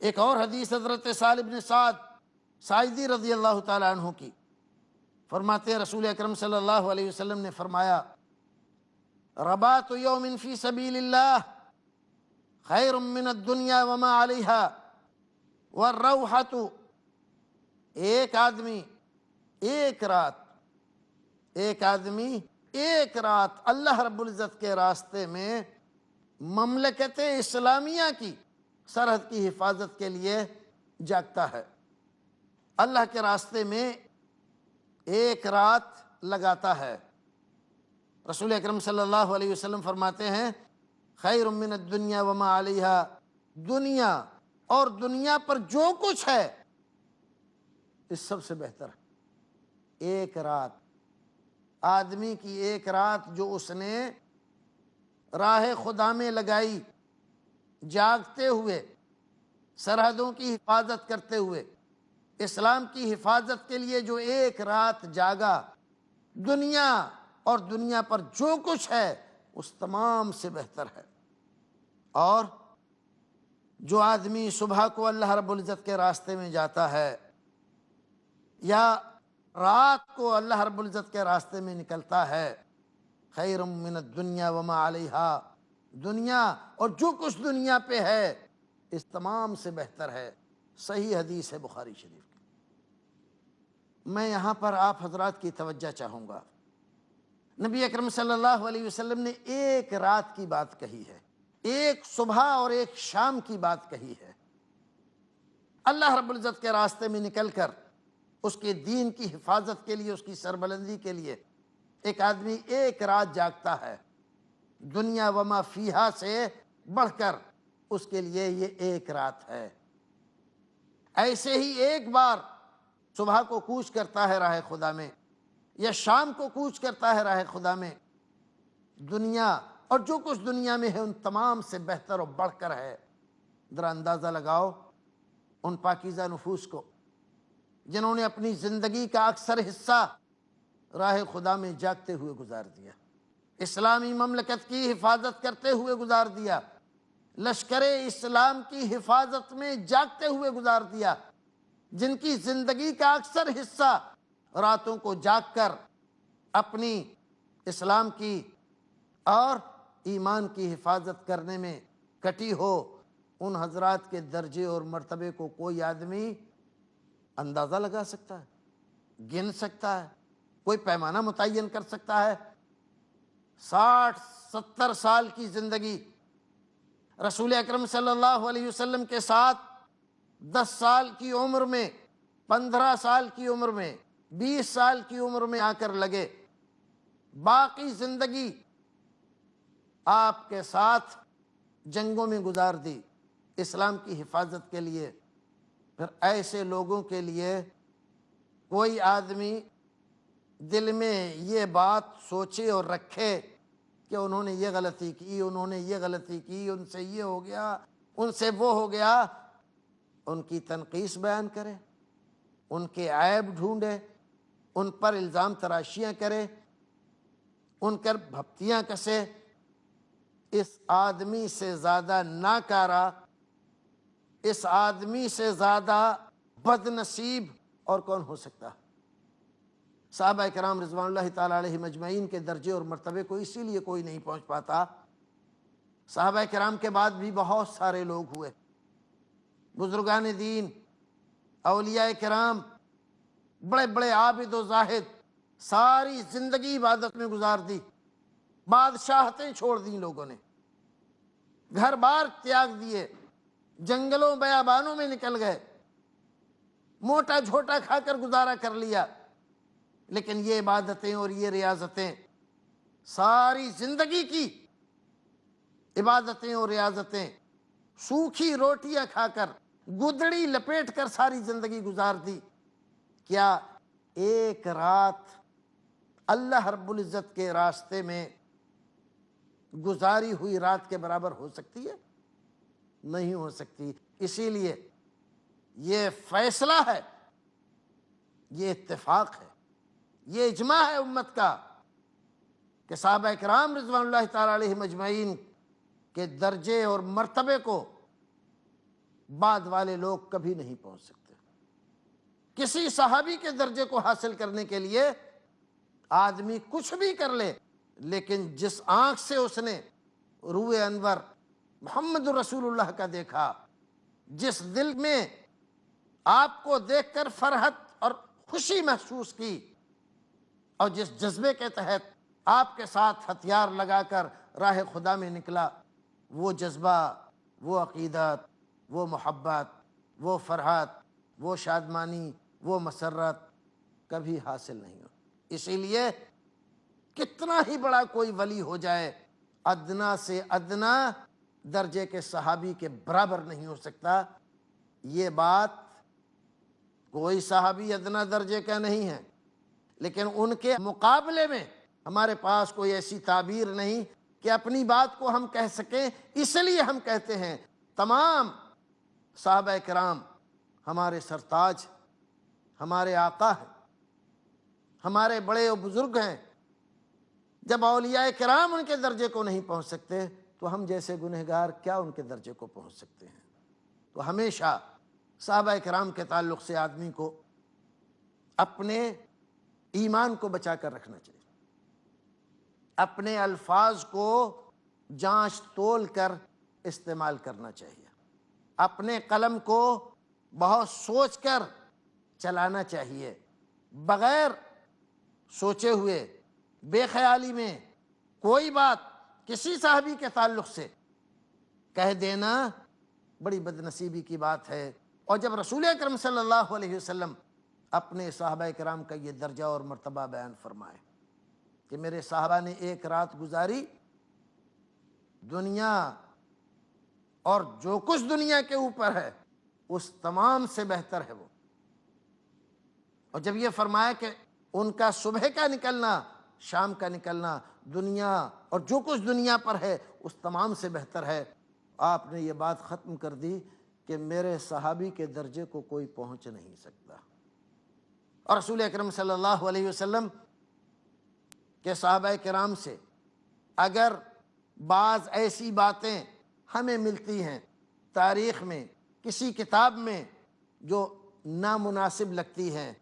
ایک اور حدیث حضرت سہل بن سعد ساعدی رضی اللہ تعالیٰ عنہ کی، فرماتے ہیں رسول اکرم صلی اللہ علیہ وسلم نے فرمایا رباط یوم فی سبیل اللہ خیر من الدنیا وما علیہا والروحۃ، ایک آدمی ایک رات اللہ رب العزت کے راستے میں مملکت اسلامیہ کی سرحد کی حفاظت کے لیے جاگتا ہے، اللہ کے راستے میں ایک رات لگاتا ہے۔ رسول اکرم صلی اللہ علیہ وسلم فرماتے ہیں خیر من الدنیا وما علیہا، دنیا اور دنیا پر جو کچھ ہے اس سب سے بہتر ہے ایک رات، آدمی کی ایک رات جو اس نے راہ خدا میں لگائی، جاگتے ہوئے، سرحدوں کی حفاظت کرتے ہوئے، اسلام کی حفاظت کے لیے جو ایک رات جاگا، دنیا اور دنیا پر جو کچھ ہے اس تمام سے بہتر ہے۔ اور جو آدمی صبح کو اللہ رب العزت کے راستے میں جاتا ہے یا رات کو اللہ رب العزت کے راستے میں نکلتا ہے، خیر من الدنیا وما علیہا، دنیا اور جو کچھ دنیا پہ ہے اس تمام سے بہتر ہے۔ صحیح حدیث ہے بخاری شریف کی۔ میں یہاں پر آپ حضرات کی توجہ چاہوں گا، نبی اکرم صلی اللہ علیہ وسلم نے ایک رات کی بات کہی ہے، ایک صبح اور ایک شام کی بات کہی ہے۔ اللہ رب العزت کے راستے میں نکل کر اس کے دین کی حفاظت کے لیے، اس کی سربلندی کے لیے ایک آدمی ایک رات جاگتا ہے، دنیا وما فیہا سے بڑھ کر اس کے لیے یہ ایک رات ہے۔ ایسے ہی ایک بار صبح کو کوچ کرتا ہے راہ خدا میں یا شام کو کوچ کرتا ہے راہ خدا میں، دنیا اور جو کچھ دنیا میں ہے ان تمام سے بہتر اور بڑھ کر ہے۔ ذرا اندازہ لگاؤ ان پاکیزہ نفوس کو جنہوں نے اپنی زندگی کا اکثر حصہ راہ خدا میں جاگتے ہوئے گزار دیا، اسلامی مملکت کی حفاظت کرتے ہوئے گزار دیا، لشکر اسلام کی حفاظت میں جاگتے ہوئے گزار دیا، جن کی زندگی کا اکثر حصہ راتوں کو جاگ کر اپنی اسلام کی اور ایمان کی حفاظت کرنے میں کٹی ہو، ان حضرات کے درجے اور مرتبے کو کوئی آدمی اندازہ لگا سکتا ہے، گن سکتا ہے، کوئی پیمانہ متعین کر سکتا ہے؟ 60-70 سال کی زندگی رسول اکرم صلی اللہ علیہ وسلم کے ساتھ 10 سال کی عمر میں، 15 سال کی عمر میں، 20 سال کی عمر میں آ کر لگے، باقی زندگی آپ کے ساتھ جنگوں میں گزار دی اسلام کی حفاظت کے لیے۔ پھر ایسے لوگوں کے لیے کوئی آدمی دل میں یہ بات سوچے اور رکھے کہ انہوں نے یہ غلطی کی، انہوں نے یہ غلطی کی، ان سے یہ ہو گیا، ان سے وہ ہو گیا، ان کی تنقیص بیان کرے، ان کے عیب ڈھونڈے، ان پر الزام تراشیاں کرے، ان پر بھپتیاں کسے، اس آدمی سے زیادہ ناکارہ، اس آدمی سے زیادہ بد نصیب اور کون ہو سکتا؟ صحابہ کرام رضوان اللہ تعالیٰ علیہ مجمعین کے درجے اور مرتبے کو اسی لیے کوئی نہیں پہنچ پاتا۔ صحابہ کرام کے بعد بھی بہت سارے لوگ ہوئے، بزرگان دین، اولیاء کرام، بڑے بڑے عابد و زاہد، ساری زندگی عبادت میں گزار دی، بادشاہتیں چھوڑ دیں لوگوں نے، گھر بار تیاگ دیے، جنگلوں بیابانوں میں نکل گئے، موٹا جھوٹا کھا کر گزارا کر لیا، لیکن یہ عبادتیں اور یہ ریاضتیں، ساری زندگی کی عبادتیں اور ریاضتیں، سوکھی روٹیاں کھا کر، گدڑی لپیٹ کر ساری زندگی گزار دی، کیا ایک رات اللہ رب العزت کے راستے میں گزاری ہوئی رات کے برابر ہو سکتی ہے؟ نہیں ہو سکتی۔ اسی لیے یہ فیصلہ ہے، یہ اتفاق ہے، یہ اجماع ہے امت کا کہ صحابہ کرام رضوان اللہ تعالیٰ علیہ مجمعین کے درجے اور مرتبے کو بعد والے لوگ کبھی نہیں پہنچ سکتے۔ کسی صحابی کے درجے کو حاصل کرنے کے لیے آدمی کچھ بھی کر لے، لیکن جس آنکھ سے اس نے روح انور محمد رسول اللہ کا دیکھا، جس دل میں آپ کو دیکھ کر فرحت اور خوشی محسوس کی، اور جس جذبے کے تحت آپ کے ساتھ ہتھیار لگا کر راہ خدا میں نکلا، وہ جذبہ، وہ عقیدت، وہ محبت، وہ فرحت، وہ شادمانی، وہ مسرت کبھی حاصل نہیں ہو۔ اسی لیے کتنا ہی بڑا کوئی ولی ہو جائے، ادنا سے ادنا درجے کے صحابی کے برابر نہیں ہو سکتا۔ یہ بات کوئی صحابی ادنا درجے کا نہیں ہے، لیکن ان کے مقابلے میں ہمارے پاس کوئی ایسی تعبیر نہیں کہ اپنی بات کو ہم کہہ سکیں۔ اس لیے ہم کہتے ہیں تمام صحابہ کرام ہمارے سرتاج، ہمارے آقا ہیں، ہمارے بڑے و بزرگ ہیں۔ جب اولیاء کرام ان کے درجے کو نہیں پہنچ سکتے تو ہم جیسے گنہگار کیا ان کے درجے کو پہنچ سکتے ہیں؟ تو ہمیشہ صحابہ کرام کے تعلق سے آدمی کو اپنے ایمان کو بچا کر رکھنا چاہیے، اپنے الفاظ کو جانچ تول کر استعمال کرنا چاہیے، اپنے قلم کو بہت سوچ کر چلانا چاہیے، بغیر سوچے ہوئے بے خیالی میں کوئی بات کسی صحابی کے تعلق سے کہہ دینا بڑی بدنصیبی کی بات ہے۔ اور جب رسول اکرم صلی اللہ علیہ وسلم اپنے صحابہ کرام کا یہ درجہ اور مرتبہ بیان فرمائے کہ میرے صحابہ نے ایک رات گزاری، دنیا اور جو کچھ دنیا کے اوپر ہے اس تمام سے بہتر ہے وہ۔ اور جب یہ فرمایا کہ ان کا صبح کا نکلنا، شام کا نکلنا، دنیا اور جو کچھ دنیا پر ہے اس تمام سے بہتر ہے، آپ نے یہ بات ختم کر دی کہ میرے صحابی کے درجے کو کوئی پہنچ نہیں سکتا۔ اور رسول اکرم صلی اللہ علیہ وسلم کہ صحابہ کرام سے اگر بعض ایسی باتیں ہمیں ملتی ہیں تاریخ میں، کسی کتاب میں، جو نامناسب لگتی ہیں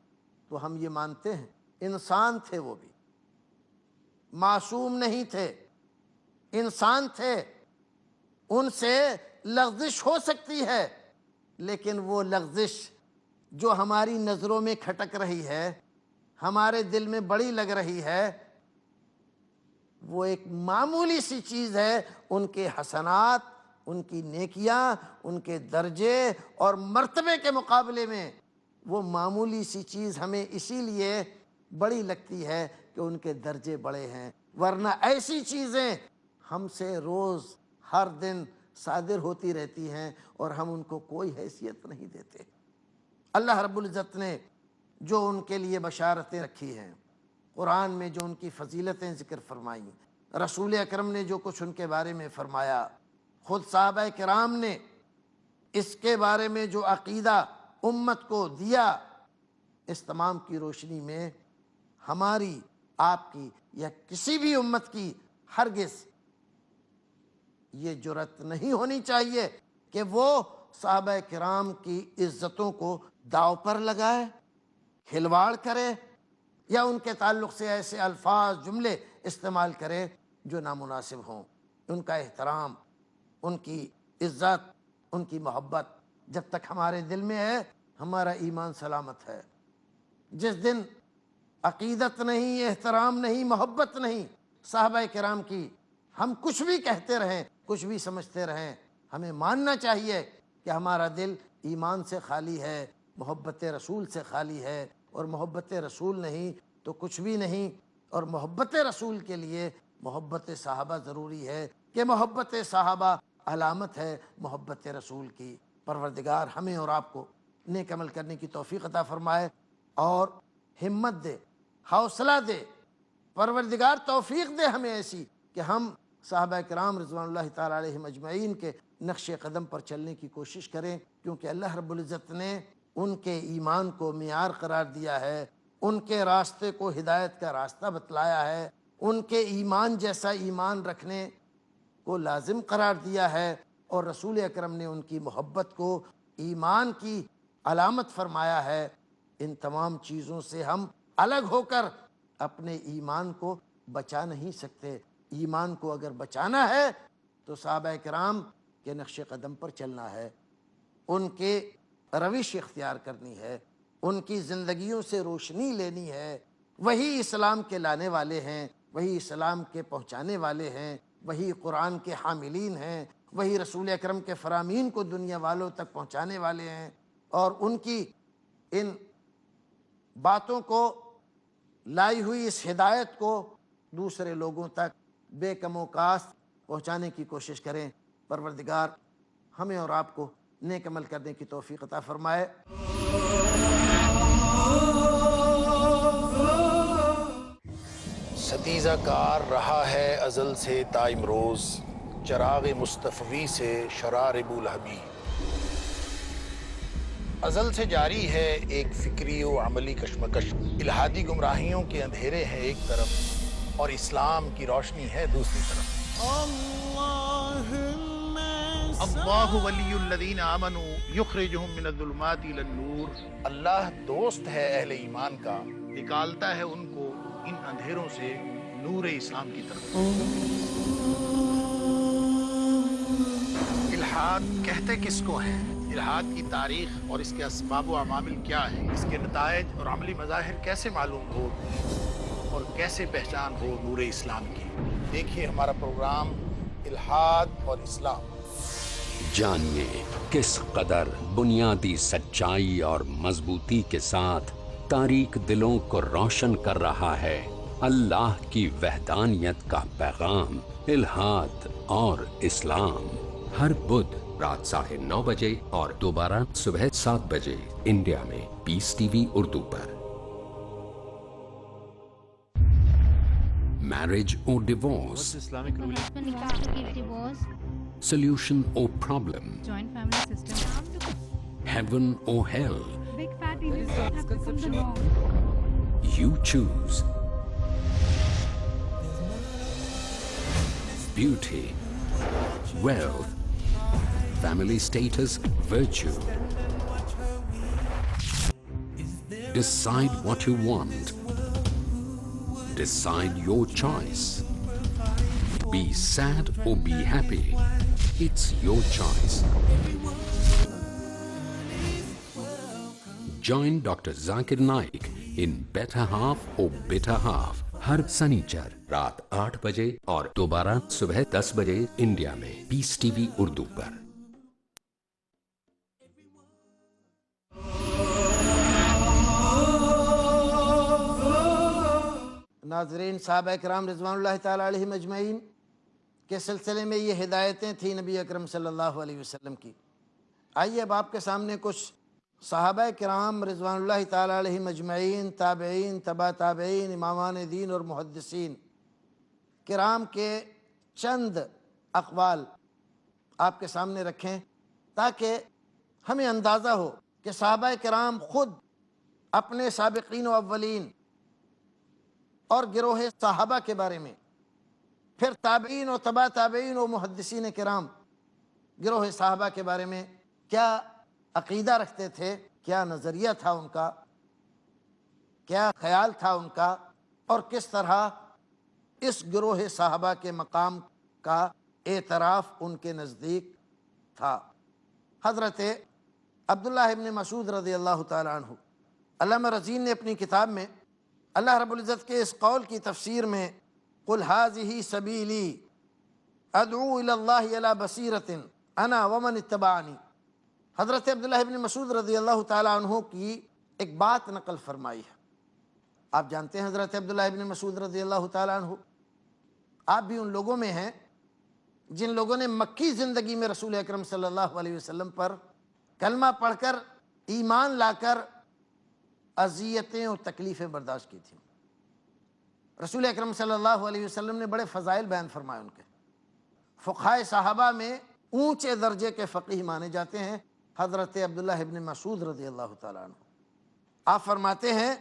تو ہم یہ مانتے ہیں انسان تھے، وہ بھی معصوم نہیں تھے، انسان تھے، ان سے لغزش ہو سکتی ہے، لیکن وہ لغزش جو ہماری نظروں میں کھٹک رہی ہے، ہمارے دل میں بڑی لگ رہی ہے، وہ ایک معمولی سی چیز ہے۔ ان کے حسنات، ان کی نیکیاں، ان کے درجے اور مرتبے کے مقابلے میں وہ معمولی سی چیز ہمیں اسی لیے بڑی لگتی ہے کہ ان کے درجے بڑے ہیں، ورنہ ایسی چیزیں ہم سے روز ہر دن صادر ہوتی رہتی ہیں اور ہم ان کو کوئی حیثیت نہیں دیتے۔ اللہ رب العزت نے جو ان کے لیے بشارتیں رکھی ہیں، قرآن میں جو ان کی فضیلتیں ذکر فرمائیں، رسول اکرم نے جو کچھ ان کے بارے میں فرمایا، خود صحابہ کرام نے اس کے بارے میں جو عقیدہ امت کو دیا، اس تمام کی روشنی میں ہماری، آپ کی یا کسی بھی امت کی ہرگز یہ جرأت نہیں ہونی چاہیے کہ وہ صحابہ کرام کی عزتوں کو داؤ پر لگائے، کھلواڑ کرے، یا ان کے تعلق سے ایسے الفاظ، جملے استعمال کرے جو نامناسب ہوں۔ ان کا احترام، ان کی عزت، ان کی محبت جب تک ہمارے دل میں ہے، ہمارا ایمان سلامت ہے۔ جس دن عقیدت نہیں، احترام نہیں، محبت نہیں صحابہ کرام کی، ہم کچھ بھی کہتے رہیں، کچھ بھی سمجھتے رہیں، ہمیں ماننا چاہیے کہ ہمارا دل ایمان سے خالی ہے، محبت رسول سے خالی ہے، اور محبت رسول نہیں تو کچھ بھی نہیں۔ اور محبت رسول کے لیے محبت صحابہ ضروری ہے کہ محبت صحابہ علامت ہے محبت رسول کی۔ پروردگار ہمیں اور آپ کو نیک عمل کرنے کی توفیق عطا فرمائے اور ہمت دے، حوصلہ دے۔ پروردگار توفیق دے ہمیں ایسی کہ ہم صحابہ کرام رضوان اللہ تعالیٰ علیہم اجمعین کے نقش قدم پر چلنے کی کوشش کریں، کیونکہ اللہ رب العزت نے ان کے ایمان کو معیار قرار دیا ہے، ان کے راستے کو ہدایت کا راستہ بتلایا ہے، ان کے ایمان جیسا ایمان رکھنے کو لازم قرار دیا ہے، اور رسول اکرم نے ان کی محبت کو ایمان کی علامت فرمایا ہے، ان تمام چیزوں سے ہم الگ ہو کر اپنے ایمان کو بچا نہیں سکتے۔ ایمان کو اگر بچانا ہے تو صحابہ کرام کے نقش قدم پر چلنا ہے، ان کے روش اختیار کرنی ہے، ان کی زندگیوں سے روشنی لینی ہے۔ وہی اسلام کے لانے والے ہیں، وہی اسلام کے پہنچانے والے ہیں، وہی قرآن کے حاملین ہیں، وہی رسول اکرم کے فرامین کو دنیا والوں تک پہنچانے والے ہیں، اور ان کی ان باتوں کو لائی ہوئی اس ہدایت کو دوسرے لوگوں تک بے کم و کاست پہنچانے کی کوشش کریں۔ پروردگار ہمیں اور آپ کو نیک عمل کرنے کی توفیق عطا فرمائے۔ ستیزہ کار رہا ہے ازل سے تا امروز، چراغ مصطفی سے شرار بولہبی۔ ازل سے جاری ہے ایک فکری و عملی کشمکش، الہادی گمراہیوں کے اندھیرے ہیں ایک طرف اور اسلام کی روشنی ہے دوسری طرف۔ اللہ ولی الذین آمنوا یخرجہم من الظلمات الی النور، اللہ دوست ہے اہل ایمان کا، نکالتا ہے ان کو ان اندھیروں سے نور اسلام کی طرف۔ الحاد کہتے کس کو ہے؟ الحاد کی تاریخ اور اس کے اسباب و عوامل کیا ہیں، اس کے نتائج اور عملی مظاہر کیسے معلوم ہو اور کیسے پہچان ہو نور اسلام کی؟ دیکھیے ہمارا پروگرام الحاد اور اسلام۔ جانیے کس قدر بنیادی سچائی اور مضبوطی کے ساتھ تاریک دلوں کو روشن کر رہا ہے اللہ کی وحدانیت کا پیغام، الحاد اور اسلام، ہر بدھ رات 9:30 بجے اور دوبارہ صبح 7 بجے انڈیا میں پیس ٹی وی اردو پر۔ میرج اور divorce, solution or problem, joint family system, heaven or hell, big fat idiots have become the norm. you choose. Beauty, wealth, family status, virtue. Decide what you want. Decide your choice. Be sad or be happy. It's your choice. Join Dr. Zakir Naik in Better Half or Bitter Half ہر سنیچر رات 8 بجے اور دوبارہ صبح 10 بجے India میں پیس T V Urdu پر۔ ناظرین، صحابہ کرام رضوان اللہ تعالیٰ علیہم اجمعین کے سلسلے میں یہ ہدایتیں تھیں نبی اکرم صلی اللہ علیہ وسلم کی۔ آئیے اب آپ کے سامنے کچھ صحابہ کرام رضوان اللہ تعالیٰ علیہم اجمعین، تابعین، تبع تابعین، امامان دین اور محدثین کرام کے چند اقوال آپ کے سامنے رکھیں تاکہ ہمیں اندازہ ہو کہ صحابہ کرام خود اپنے سابقین و اولین اور گروہ صحابہ کے بارے میں، پھر تابعین و تبع تابعین و محدثین کرام گروہ صحابہ کے بارے میں کیا عقیدہ رکھتے تھے، کیا نظریہ تھا ان کا، کیا خیال تھا ان کا، اور کس طرح اس گروہ صحابہ کے مقام کا اعتراف ان کے نزدیک تھا۔ حضرت عبداللہ ابن مسعود رضی اللہ تعالیٰ عنہ، علامہ رزین نے اپنی کتاب میں اللہ رب العزت کے اس قول کی تفسیر میں قُلْ هَٰذِهِ سَبِيلِي أَدْعُو إِلَى اللَّهِ عَلَىٰ بَصِيرَةٍ أَنَا وَمَنِ اتَّبَعَنِي، حضرت عبداللہ ابن مسعود رضی اللہ تعالیٰ عنہ کی ایک بات نقل فرمائی ہے۔ آپ جانتے ہیں حضرت عبداللہ ابن مسعود رضی اللہ تعالیٰ عنہ آپ بھی ان لوگوں میں ہیں جن لوگوں نے مکی زندگی میں رسول اکرم صلی اللہ علیہ وسلم پر کلمہ پڑھ کر ایمان لا کر اذیتیں اور تکلیفیں برداشت کی تھیں۔ رسول اکرم صلی اللہ علیہ وسلم نے بڑے فضائل بیان فرمائے ان کے۔ فقہائے صحابہ میں اونچے درجے کے فقیہ مانے جاتے ہیں حضرت عبداللہ ابن مسعود رضی اللہ تعالیٰ عنہ۔ آپ فرماتے ہیں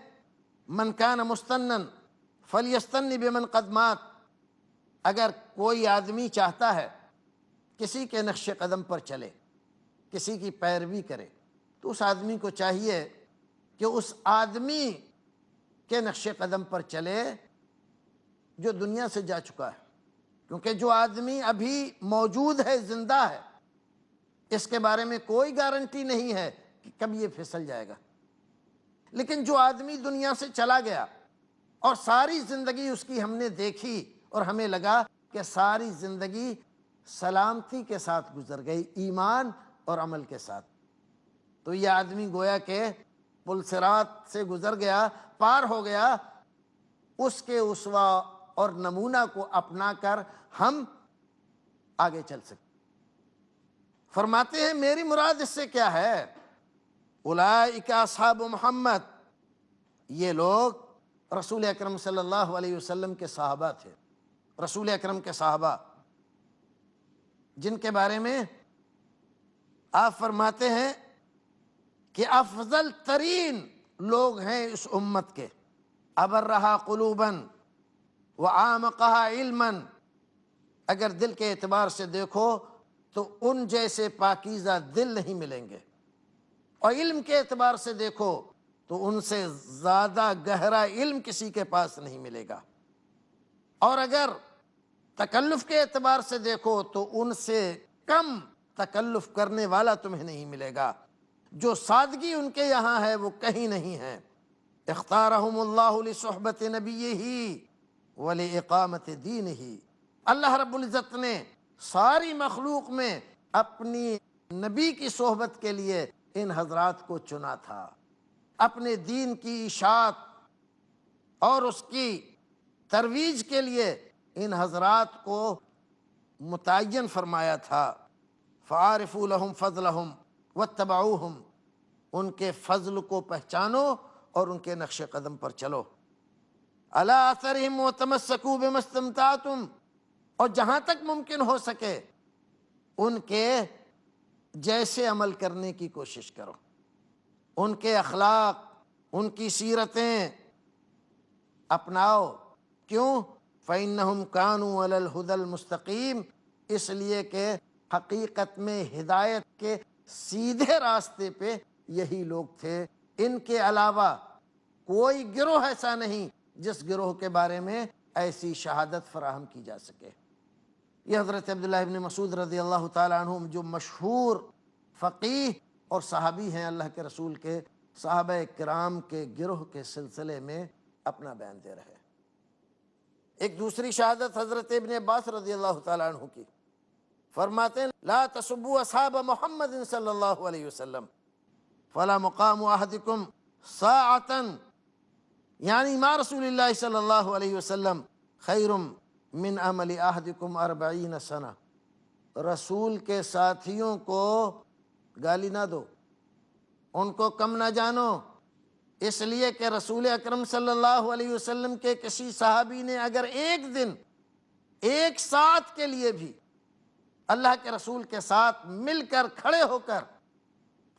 من کان مستنن فلیستن بمن قد مات، اگر کوئی آدمی چاہتا ہے کسی کے نقش قدم پر چلے، کسی کی پیروی کرے تو اس آدمی کو چاہیے کہ اس آدمی کے نقش قدم پر چلے جو دنیا سے جا چکا ہے، کیونکہ جو آدمی ابھی موجود ہے، زندہ ہے، اس کے بارے میں کوئی گارنٹی نہیں ہے کہ کب یہ پھسل جائے گا۔ لیکن جو آدمی دنیا سے چلا گیا اور ساری زندگی اس کی ہم نے دیکھی اور ہمیں لگا کہ ساری زندگی سلامتی کے ساتھ گزر گئی، ایمان اور عمل کے ساتھ، تو یہ آدمی گویا کہ پل صراط سے گزر گیا، پار ہو گیا۔ اس کے اسوہ اور نمونہ کو اپنا کر ہم آگے چل سکتے۔ فرماتے ہیں میری مراد اس سے کیا ہے؟ اولئک اصحاب محمد، یہ لوگ رسول اکرم صلی اللہ علیہ وسلم کے صحابہ تھے، رسول اکرم کے صحابہ، جن کے بارے میں آپ فرماتے ہیں کہ افضل ترین لوگ ہیں اس امت کے، ابرہا قلوباً وعامقہا علماً، اگر دل کے اعتبار سے دیکھو تو ان جیسے پاکیزہ دل نہیں ملیں گے، اور علم کے اعتبار سے دیکھو تو ان سے زیادہ گہرا علم کسی کے پاس نہیں ملے گا، اور اگر تکلف کے اعتبار سے دیکھو تو ان سے کم تکلف کرنے والا تمہیں نہیں ملے گا۔ جو سادگی ان کے یہاں ہے وہ کہیں نہیں ہے۔ اختارہم اللہ لصحبت نبیہ ولإقامت دینہ، اللہ رب العزت نے ساری مخلوق میں اپنی نبی کی صحبت کے لیے ان حضرات کو چنا تھا، اپنے دین کی اشاعت اور اس کی ترویج کے لیے ان حضرات کو متعین فرمایا تھا۔ فعارفوا لہم فضلہم واتبعوہم، ان کے فضل کو پہچانو اور ان کے نقش قدم پر چلو۔ علی اثرہم وتمسکوا بما استمتعتم، اور جہاں تک ممکن ہو سکے ان کے جیسے عمل کرنے کی کوشش کرو، ان کے اخلاق، ان کی سیرتیں اپناؤ۔ کیوں؟ فَإِنَّهُمْ كَانُوا عَلَى الْهُدَى الْمُسْتَقِيمِ، اس لیے کہ حقیقت میں ہدایت کے سیدھے راستے پہ یہی لوگ تھے، ان کے علاوہ کوئی گروہ ایسا نہیں جس گروہ کے بارے میں ایسی شہادت فراہم کی جا سکے۔ یہ حضرت عبداللہ ابن مسعود رضی اللہ تعالیٰ عنہ جو مشہور فقیہ اور صحابی ہیں اللہ کے رسول کے، صحابہ کرام کے گروہ کے سلسلے میں اپنا بیان دے رہے۔ ایک دوسری شہادت حضرت ابن عباس رضی اللہ تعالیٰ عنہ کی، فرماتے ہیں لا تسبوا اصحاب محمد صلی اللہ علیہ وسلم فلا مقام احدکم ساعتا، یعنی ما رسول اللہ صلی اللہ علیہ وسلم خیر من عمل احدکم 40 سنہ، رسول کے ساتھیوں کو گالی نہ دو، ان کو کم نہ جانو، اس لیے کہ رسول اکرم صلی اللہ علیہ وسلم کے کسی صحابی نے اگر ایک دن، ایک ساتھ کے لیے بھی اللہ کے رسول کے ساتھ مل کر کھڑے ہو کر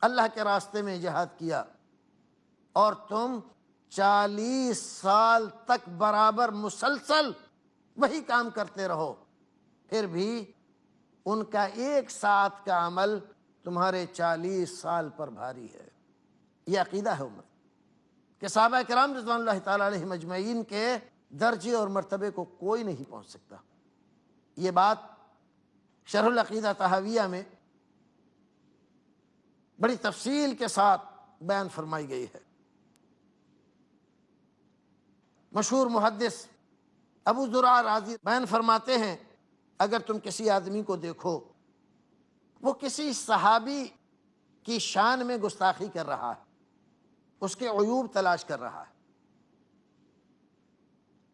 اللہ کے راستے میں جہاد کیا، اور تم 40 سال تک برابر مسلسل وہی کام کرتے رہو، پھر بھی ان کا ایک ساتھ کا عمل تمہارے 40 سال پر بھاری ہے۔ یہ عقیدہ ہے امت کہ صحابہ کرام رضوان اللہ تعالیٰ علیہم اجمعین کے درجے اور مرتبے کو کوئی نہیں پہنچ سکتا۔ یہ بات شرح العقیدہ طحاویہ میں بڑی تفصیل کے ساتھ بیان فرمائی گئی ہے۔ مشہور محدث ابو زرع رازی بیان فرماتے ہیں اگر تم کسی آدمی کو دیکھو وہ کسی صحابی کی شان میں گستاخی کر رہا ہے، اس کے عیوب تلاش کر رہا ہے،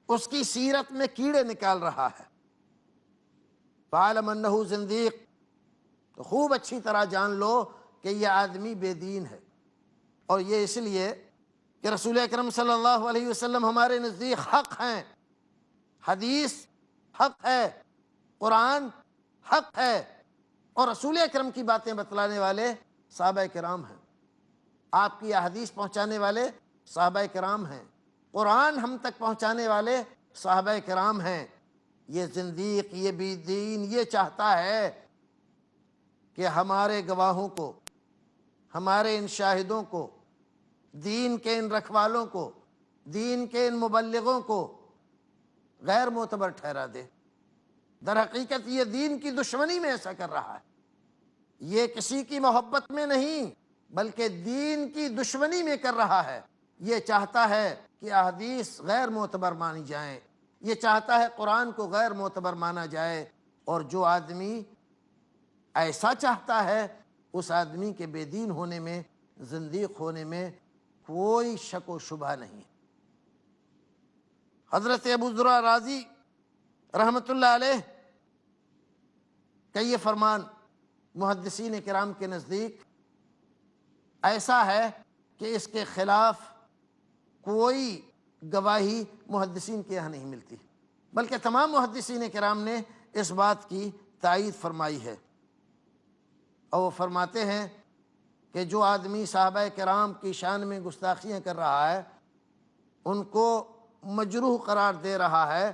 اس کی سیرت میں کیڑے نکال رہا ہے، فَعَلَمْ أَنَّهُ زِنْدِيق، تو خوب اچھی طرح جان لو کہ یہ آدمی بے دین ہے، اور یہ اس لیے کہ رسول اکرم صلی اللہ علیہ وسلم ہمارے نزدیک حق ہیں، حدیث حق ہے، قرآن حق ہے، اور رسول اکرم کی باتیں بتلانے والے صحابہ کرام ہیں، آپ کی احادیث پہنچانے والے صحابہ کرام ہیں، قرآن ہم تک پہنچانے والے صحابہ کرام ہیں۔ یہ زندیق، یہ بے دین یہ چاہتا ہے کہ ہمارے گواہوں کو ہمارے ان شاہدوں کو، دین کے ان رکھوالوں کو، دین کے ان مبلغوں کو غیر معتبر ٹھہرا دے۔ در حقیقت یہ دین کی دشمنی میں ایسا کر رہا ہے، یہ کسی کی محبت میں نہیں بلکہ دین کی دشمنی میں کر رہا ہے۔ یہ چاہتا ہے کہ احادیث غیر معتبر مانی جائیں، یہ چاہتا ہے قرآن کو غیر معتبر مانا جائے، اور جو آدمی ایسا چاہتا ہے اس آدمی کے بے دین ہونے میں، زندیق ہونے میں کوئی شک و شبہ نہیں۔ حضرت ابو ذرہ رازی رحمۃ اللہ علیہ کا یہ فرمان محدثین کرام کے نزدیک ایسا ہے کہ اس کے خلاف کوئی گواہی محدثین کے یہاں نہیں ملتی، بلکہ تمام محدثین کرام نے اس بات کی تائید فرمائی ہے، اور وہ فرماتے ہیں کہ جو آدمی صحابہ کرام کی شان میں گستاخیاں کر رہا ہے، ان کو مجروح قرار دے رہا ہے،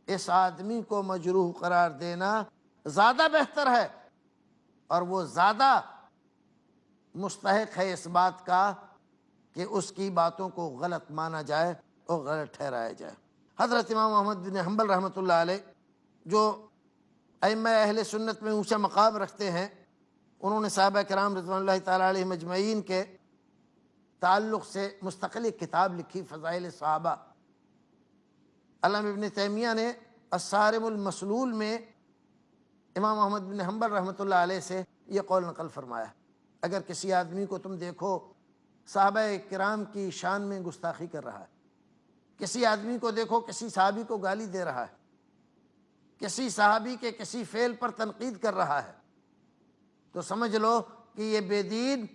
اس آدمی کو مجروح قرار دینا زیادہ بہتر ہے، اور وہ زیادہ مستحق ہے اس بات کا کہ اس کی باتوں کو غلط مانا جائے اور غلط ٹھہرایا جائے۔ حضرت امام احمد بن حنبل رحمۃ اللہ علیہ جو ائمہ اہل سنت میں اونچا مقام رکھتے ہیں، انہوں نے صحابہ کرام رضوان اللہ تعالیٰ علیہ مجمعین کے تعلق سے مستقل ایک کتاب لکھی، فضائل صحابہ۔ علامہ ابن تیمیہ نے الصارم المسلول میں امام احمد بن حنبل رحمۃ اللہ علیہ سے یہ قول نقل فرمایا، اگر کسی آدمی کو تم دیکھو صحابہ کرام کی شان میں گستاخی کر رہا ہے، کسی آدمی کو دیکھو کسی صحابی کو گالی دے رہا ہے، کسی صحابی کے کسی فعل پر تنقید کر رہا ہے، تو سمجھ لو کہ یہ بے دین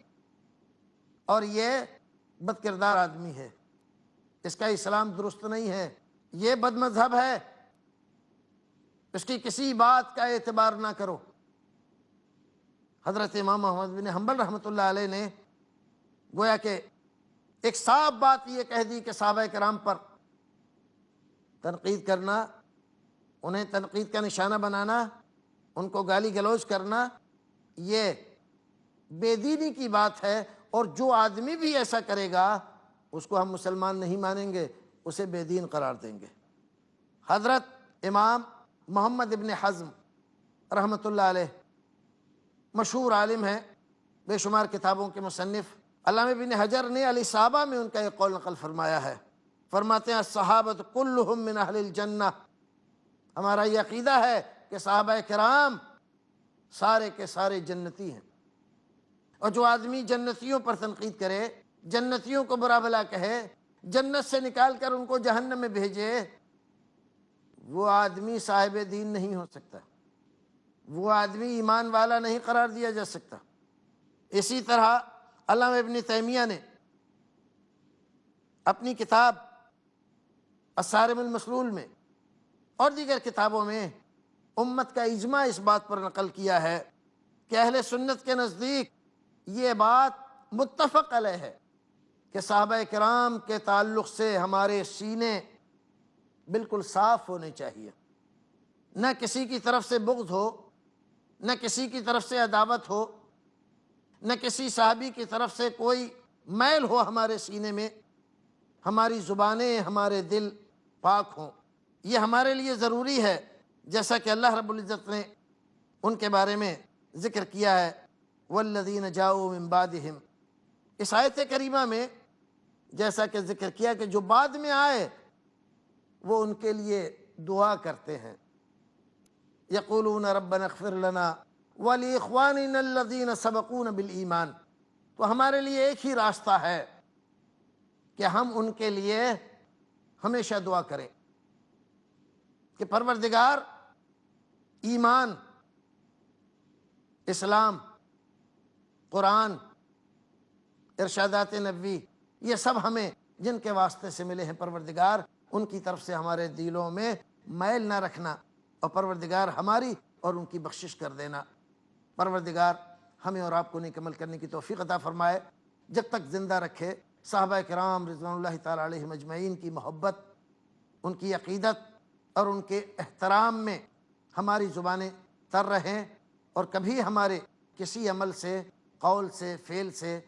اور یہ بد کردار آدمی ہے، اس کا اسلام درست نہیں ہے، یہ بد مذہب ہے، اس کی کسی بات کا اعتبار نہ کرو۔ حضرت امام احمد بن حنبل رحمۃ اللہ علیہ نے گویا کہ ایک صاف بات یہ کہہ دی کہ صحابہ کرام پر تنقید کرنا، انہیں تنقید کا نشانہ بنانا، ان کو گالی گلوچ کرنا، یہ بے دینی کی بات ہے، اور جو آدمی بھی ایسا کرے گا اس کو ہم مسلمان نہیں مانیں گے، اسے بے دین قرار دیں گے۔ حضرت امام محمد ابن حزم رحمۃ اللہ علیہ مشہور عالم ہیں، بے شمار کتابوں کے مصنف، علامہ ابن حجر نے الاصابہ میں ان کا ایک قول نقل فرمایا ہے، فرماتے ہیں الصحابۃ کلہم من اہل الجنہ، ہمارا یہ عقیدہ ہے کہ صحابہ کرام سارے کے سارے جنتی ہیں، اور جو آدمی جنتیوں پر تنقید کرے، جنتیوں کو برا بھلا کہے، جنت سے نکال کر ان کو جہنم میں بھیجے، وہ آدمی صاحب دین نہیں ہو سکتا، وہ آدمی ایمان والا نہیں قرار دیا جا سکتا۔ اسی طرح علامہ ابن تیمیہ نے اپنی کتاب الصارم المسلول میں اور دیگر کتابوں میں امت کا اجماع اس بات پر نقل کیا ہے کہ اہل سنت کے نزدیک یہ بات متفق علیہ ہے کہ صحابہ کرام کے تعلق سے ہمارے سینے بالکل صاف ہونے چاہیے، نہ کسی کی طرف سے بغض ہو، نہ کسی کی طرف سے عداوت ہو، نہ کسی صحابی کی طرف سے کوئی میل ہو ہمارے سینے میں، ہماری زبانیں، ہمارے دل پاک ہوں۔ یہ ہمارے لیے ضروری ہے، جیسا کہ اللہ رب العزت نے ان کے بارے میں ذکر کیا ہے والذین جاؤوا من بعدہم۔ اس آیت کریمہ میں جیسا کہ ذکر کیا کہ جو بعد میں آئے وہ ان کے لیے دعا کرتے ہیں، یقولون ربنا اغفر لنا ولاخواننا الذین سبقونا بالایمان۔ تو ہمارے لیے ایک ہی راستہ ہے کہ ہم ان کے لیے ہمیشہ دعا کریں کہ پروردگار ایمان، اسلام، قرآن، ارشادات نبوی، یہ سب ہمیں جن کے واسطے سے ملے ہیں، پروردگار ان کی طرف سے ہمارے دلوں میں میل نہ رکھنا، اور پروردگار ہماری اور ان کی بخشش کر دینا۔ پروردگار ہمیں اور آپ کو نیک عمل کرنے کی توفیق عطا فرمائے، جب تک زندہ رکھے صحابہ کرام رضوان اللہ تعالیٰ علیہ مجمعین کی محبت، ان کی عقیدت اور ان کے احترام میں ہماری زبانیں تر رہیں، اور کبھی ہمارے کسی عمل سے قول سے، فعل سے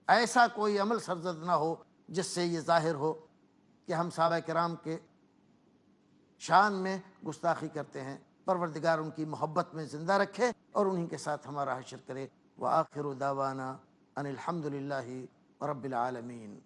ایسا کوئی عمل سرزد نہ ہو جس سے یہ ظاہر ہو کہ ہم صحابہ کرام کے شان میں گستاخی کرتے ہیں۔ پروردگار ان کی محبت میں زندہ رکھے اور انہی کے ساتھ ہمارا حشر کرے۔ وآخر دعوانا ان الحمد للہ رب العالمین۔